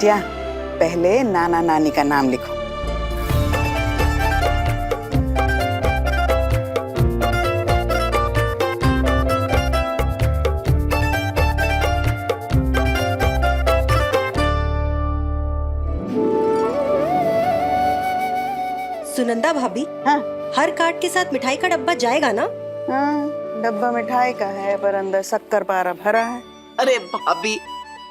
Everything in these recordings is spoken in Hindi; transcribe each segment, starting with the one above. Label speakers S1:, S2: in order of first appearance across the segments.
S1: बिटिया, पहले नाना नानी का नाम लिखो।
S2: सुनंदा भाभी,
S1: हाँ
S2: हर कार्ड के साथ मिठाई का डब्बा जाएगा ना?
S1: हाँ, डब्बा मिठाई का है पर अंदर शक्कर पारा भरा है।
S3: अरे भाभी,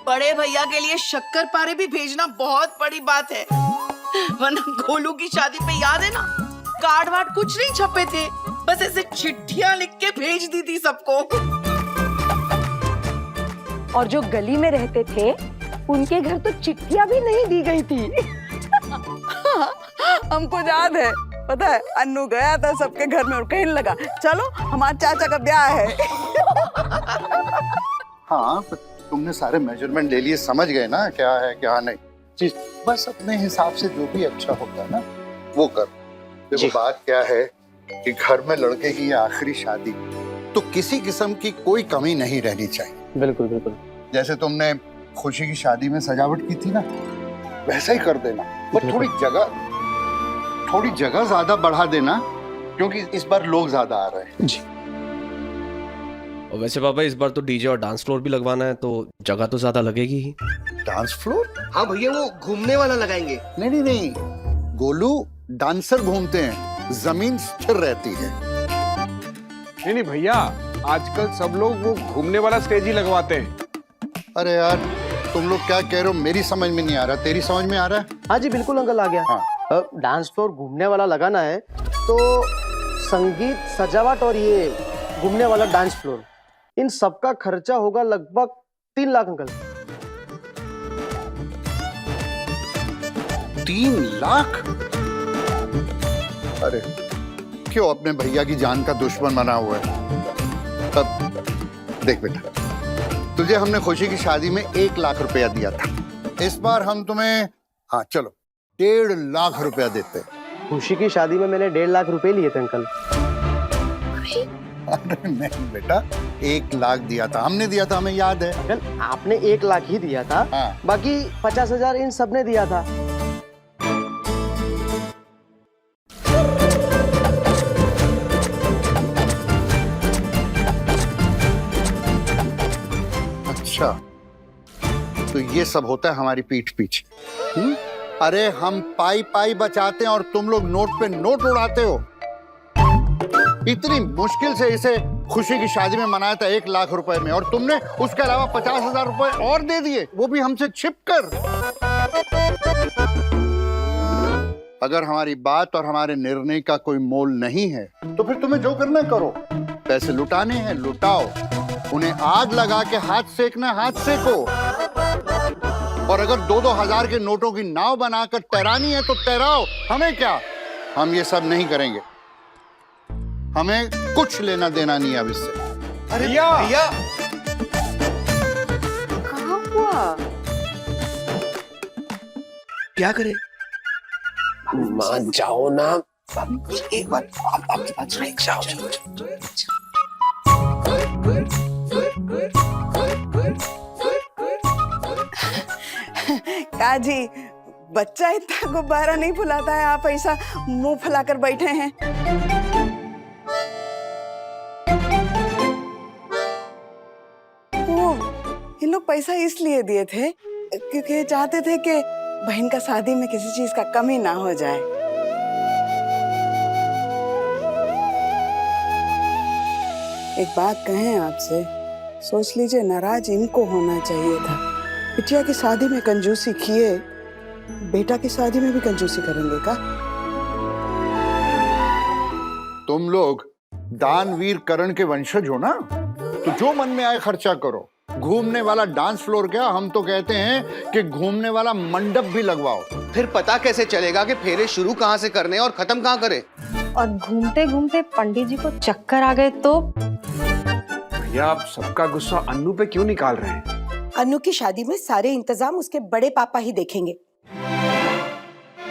S3: बड़े भैया के लिए शक्कर पारे भी भेजना बहुत बड़ी बात है। वरना गोलू की शादी पे याद है ना, कार्ड वार्ड कुछ नहीं छपे थे, बस ऐसे चिट्ठियां लिख के भेज दी थी सबको।
S4: और जो गली में रहते थे उनके घर तो चिट्ठियां भी नहीं दी गई थी।
S1: हमको याद है, पता है अन्नू गया था सबके घर में और कहने लगा चलो हमारे चाचा का ब्याह है।
S5: हाँ, तुमने सारे मेजरमेंट ले लिए, समझ गए ना क्या है क्या नहीं चीज। बस अपने हिसाब से जो भी अच्छा होता है ना वो कर। देखो बात क्या है कि घर में लड़के की ये आखिरी शादी, तो किसी किस्म की कोई कमी नहीं रहनी चाहिए।
S6: बिल्कुल बिल्कुल।
S5: जैसे तुमने खुशी की शादी में सजावट की थी ना, वैसा ही कर देना। बट थोड़ी जगह ज्यादा बढ़ा देना, क्योंकि इस बार लोग ज्यादा आ रहे हैं
S6: जी।
S7: और वैसे पापा इस बार तो डीजे और डांस फ्लोर भी लगवाना है, तो जगह तो ज्यादा लगेगी ही।
S5: Dance floor?
S8: हाँ भैया, वो घूमने वाला लगाएंगे।
S5: नहीं, गोलू डांसर घूमते हैं, जमीन स्थिर रहती है।
S6: नहीं भैया, आजकल सब लोग वो घूमने वाला स्टेज ही लगवाते हैं।
S5: अरे यार, तुम लोग क्या कह रहे हो, मेरी समझ में नहीं आ रहा, तेरी समझ में आ रहा है?
S8: हाँ जी बिल्कुल अंकल, आ गया।
S5: हाँ।
S8: डांस फ्लोर घूमने वाला लगाना है तो संगीत, सजावट और ये घूमने वाला डांस फ्लोर, इन सबका खर्चा होगा लगभग 3 लाख अंकल।
S5: 3 लाख? अरे क्यों अपने भैया की जान का दुश्मन बना हुआ है? तब देख बेटा, तुझे हमने खुशी की शादी में 1 लाख रुपया दिया था, इस बार हम तुम्हें हाँ चलो 1.5 लाख रुपया देते।
S8: खुशी की शादी में मैंने 1.5 लाख रुपए लिए थे अंकल।
S5: अरे नहीं बेटा, 1 लाख दिया था, हमने दिया था, हमें याद है।
S8: अंकल आपने 1 लाख ही दिया था।
S5: हाँ।
S8: बाकी 50,000 इन सब ने दिया था।
S5: अच्छा, तो ये सब होता है हमारी पीठ पीछे। अरे हम पाई पाई बचाते हैं और तुम लोग नोट पे नोट उड़ाते हो। इतनी मुश्किल से इसे खुशी की शादी में मनाया था 1 लाख रुपए में, और तुमने उसके अलावा 50,000 रुपए और दे दिए, वो भी हमसे छिप कर। अगर हमारी बात और हमारे निर्णय का कोई मोल नहीं है तो फिर तुम्हें जो करना है करो। पैसे लुटाने हैं लुटाओ, उन्हें आग लगा के हाथ सेकना हाथ सेको, और अगर 2-2 हजार के नोटों की नाव बनाकर तैरानी है तो तैराओ, हमें क्या, हम ये सब नहीं करेंगे। हमें कुछ लेना देना नहीं है अब इससे।
S8: अरे भैया,
S1: कहाँ हुआ?
S8: क्या करे?
S6: मान जाओ ना,
S3: एक बार आपके पास जाओ।
S1: काजी, बच्चा इतना गुब्बारा नहीं फुलाता है, आप ऐसा मुंह फुलाकर बैठे हैं। वो ये लोग पैसा इसलिए दिए थे क्योंकि चाहते थे कि बहन का शादी में किसी चीज का कमी ना हो जाए। एक बात कहें आपसे, सोच लीजिए, नाराज इनको होना चाहिए था। बिटिया की शादी में कंजूसी किए, बेटा की शादी में भी कंजूसी करेंगे का?
S5: तुम लोग दानवीर करण के वंशज हो ना, तो जो मन में आए खर्चा करो। घूमने वाला डांस फ्लोर क्या, हम तो कहते हैं कि घूमने वाला मंडप भी लगवाओ।
S8: फिर पता कैसे चलेगा कि फेरे शुरू कहाँ से करने और खत्म कहाँ करे?
S4: और घूमते घूमते पंडित जी को चक्कर आ गए तो?
S6: भैया, आप सबका गुस्सा अन्नू पे क्यों निकाल रहे हैं?
S2: अन्नू की शादी में सारे इंतजाम उसके बड़े पापा ही देखेंगे,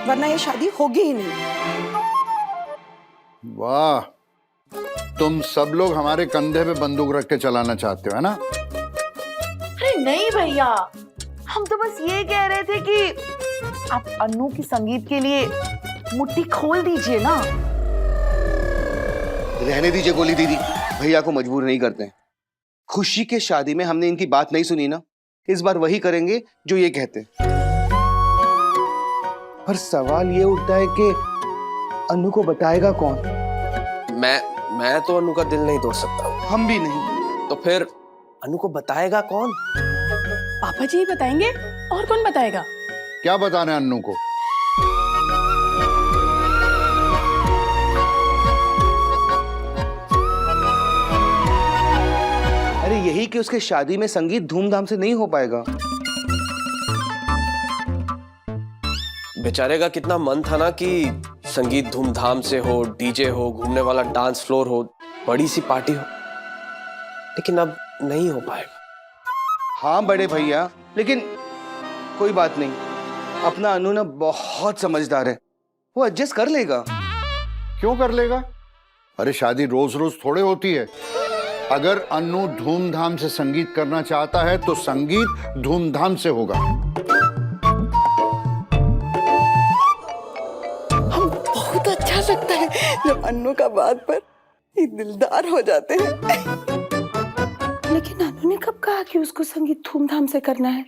S2: वरना ये शादी होगी ही नहीं।
S5: वाह, तुम सब लोग हमारे कंधे पे बंदूक रख के चलाना चाहते हो, है ना?
S9: अरे नहीं भैया,
S3: हम तो बस ये कह रहे थे कि आप अन्नू की संगीत के लिए मुट्ठी खोल दीजिए ना।
S9: रहने दीजिए गोली दीदी, भैया को मजबूर नहीं करते। खुशी के शादी में हमने इनकी बात नहीं सुनी ना, इस बार वही करेंगे जो ये कहते। पर सवाल ये उठता है कि अनु को बताएगा कौन?
S7: मैं तो अनु का दिल नहीं तोड़ सकता।
S9: हम भी नहीं।
S7: तो फिर अनु को बताएगा कौन?
S4: पापा जी बताएंगे, और कौन बताएगा?
S5: क्या बताना है अन्नू को?
S9: अरे यही कि उसके शादी में संगीत धूमधाम से नहीं हो पाएगा।
S7: बेचारे का कितना मन था ना कि संगीत धूमधाम से हो, डीजे हो, घूमने वाला डांस फ्लोर हो, बड़ी सी पार्टी हो, लेकिन अब नहीं हो पाएगा।
S9: हाँ बड़े भैया, लेकिन कोई बात नहीं, अपना अनु ना बहुत समझदार है, वो एडजस्ट कर लेगा।
S5: क्यों कर लेगा? अरे शादी रोज रोज थोड़े होती है। अगर अन्नू धूमधाम से संगीत करना चाहता है तो संगीत धूमधाम से होगा।
S1: हम बहुत अच्छा लगता है जब अन्नू का बात पर ये दिलदार हो जाते हैं।
S2: लेकिन अनु ने कब कहा कि उसको संगीत धूमधाम से करना है?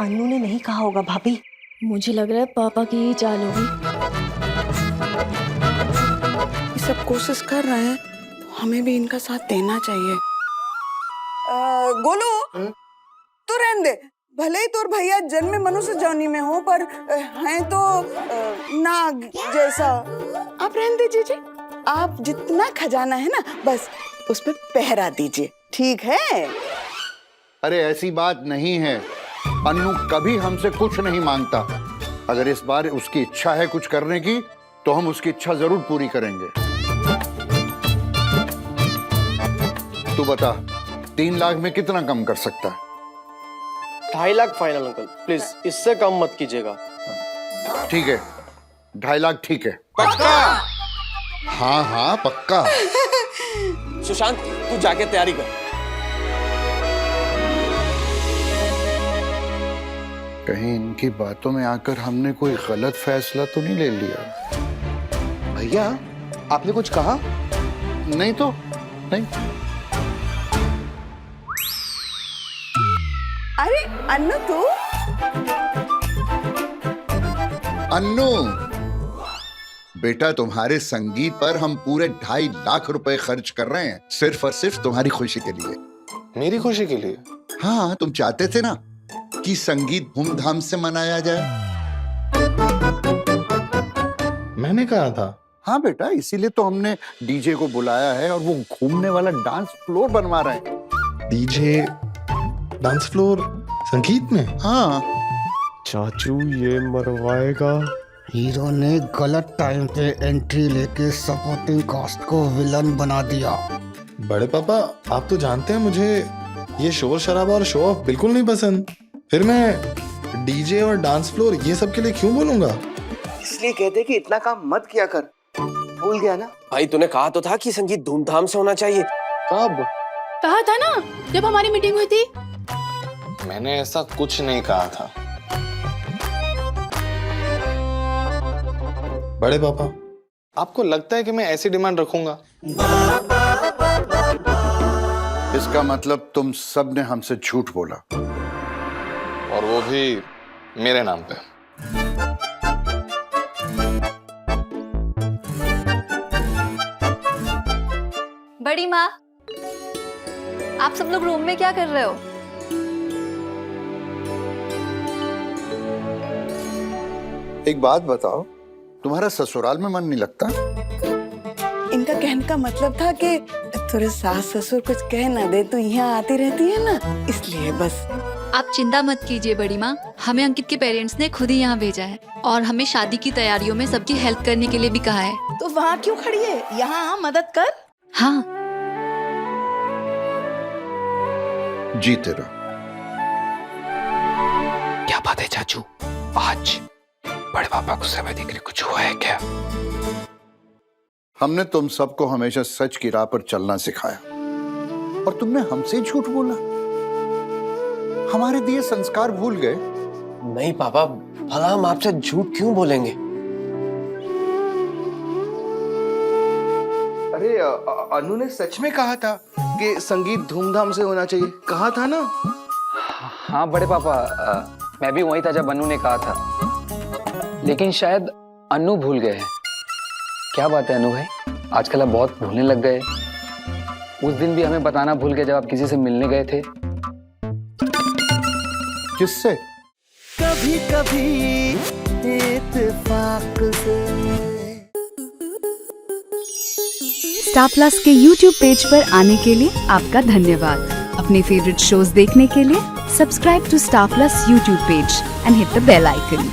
S10: अनु ने नहीं कहा होगा भाभी।
S4: मुझे लग रहा है पापा की ही चाल होगी।
S1: ये सब कोशिश कर रहे हैं तो हमें भी इनका साथ देना चाहिए। गोलू, तू रहने दे। भले ही तोर भैया जन्म मनुष्य जानी में हो, पर हैं तो नाग जैसा। आप रहने दीजिए जी। आप जितना खजाना है ना, बस उस पे पहरा दीजिए, ठीक है?
S5: अरे ऐसी बात नहीं है, अन्नू कभी हमसे कुछ नहीं मांगता। अगर इस बार उसकी इच्छा है कुछ करने की तो हम उसकी इच्छा जरूर पूरी करेंगे। तू बता, 3 लाख में कितना कम कर सकता है?
S8: 2.5 लाख फाइनल अंकल, प्लीज इससे कम मत कीजिएगा।
S5: ठीक है, 2.5 लाख ठीक है। पक्का? हाँ हाँ पक्का।
S7: सुशांत, तू जाके तैयारी कर।
S5: कहीं इनकी बातों में आकर हमने कोई गलत फैसला तो नहीं ले लिया?
S9: भैया आपने कुछ कहा?
S5: नहीं तो नहीं।
S1: अरे अन्नू, तू?
S5: अन्नू बेटा, तुम्हारे संगीत पर हम पूरे 2.5 लाख रुपए खर्च कर रहे हैं, सिर्फ और सिर्फ तुम्हारी खुशी के लिए।
S11: मेरी खुशी के लिए?
S5: हाँ, तुम चाहते थे ना कि संगीत धूमधाम से मनाया जाए।
S11: मैंने कहा था।
S5: हाँ बेटा, इसीलिए तो हमने डीजे को बुलाया है और वो घूमने वाला डांस फ्लोर बनवा रहे हैं।
S11: डीजे डांस फ्लोर संगीत में?
S5: हाँ।
S6: चाचू ये मरवाएगा।
S12: हीरो ने गलत टाइम पे एंट्री लेके सपोर्टिंग कास्ट को विलन बना दिया।
S11: बड़े पापा, आप तो जानते हैं मुझे ये शोर शराबा और शो ऑफ बिल्कुल नहीं पसंद। फिर मैं डीजे और डांस फ्लोर ये सब के लिए क्यों बोलूंगा?
S9: इसलिए कहते कि इतना काम मत किया कर। भूल गया ना?
S7: भाई तूने कहा तो था कि संगीत धूमधाम से होना चाहिए।
S11: कब
S4: कहा था ना, जब हमारी मीटिंग हुई थी।
S11: मैंने ऐसा कुछ नहीं कहा था। बड़े पापा, आपको लगता है कि मैं ऐसी डिमांड रखूंगा?
S5: इसका मतलब तुम सब ने हमसे झूठ बोला,
S11: और वो भी मेरे नाम पे।
S10: बड़ी माँ, आप सब लोग रूम में क्या कर रहे हो?
S5: एक बात बताओ, तुम्हारा ससुराल में मन नहीं लगता?
S1: इनका कहने का मतलब था कि थोड़े सास ससुर कुछ कह ना दे, तो यहाँ आती रहती है ना, इसलिए बस।
S10: आप चिंता मत कीजिए बड़ी माँ, हमें अंकित के पेरेंट्स ने खुद ही यहाँ भेजा है और हमें शादी की तैयारियों में सबकी हेल्प करने के लिए भी कहा है।
S3: तो वहाँ क्यों खड़ी है, यहाँ मदद कर।
S10: हाँ।
S5: जीते रहो।
S7: क्या बात है चाचू, आज बड़े पापा को समय देख रहे, कुछ हुआ है क्या?
S5: हमने तुम सबको हमेशा सच की राह पर चलना सिखाया और तुमने हमसे ही झूठ बोला। हमारे दिए संस्कार भूल गए?
S7: नहीं पापा, भला हम आपसे झूठ क्यों बोलेंगे?
S9: अरे अनु ने सच में कहा था कि संगीत धूमधाम से होना चाहिए, कहा था ना?
S13: हाँ बड़े पापा, मैं भी वही था जब अनु ने कहा था, लेकिन शायद अनु भूल गए हैं। क्या बात है अनु भाई, आजकल आप बहुत भूलने लग गए। उस दिन भी हमें बताना भूल गए जब आप किसी से मिलने गए थे।
S5: किससे?
S12: कभी कभी इत्तेफाक से।
S14: स्टार प्लस के YouTube पेज पर आने के लिए आपका धन्यवाद। अपने फेवरेट शोज देखने के लिए subscribe to Star Plus YouTube page and hit the bell icon.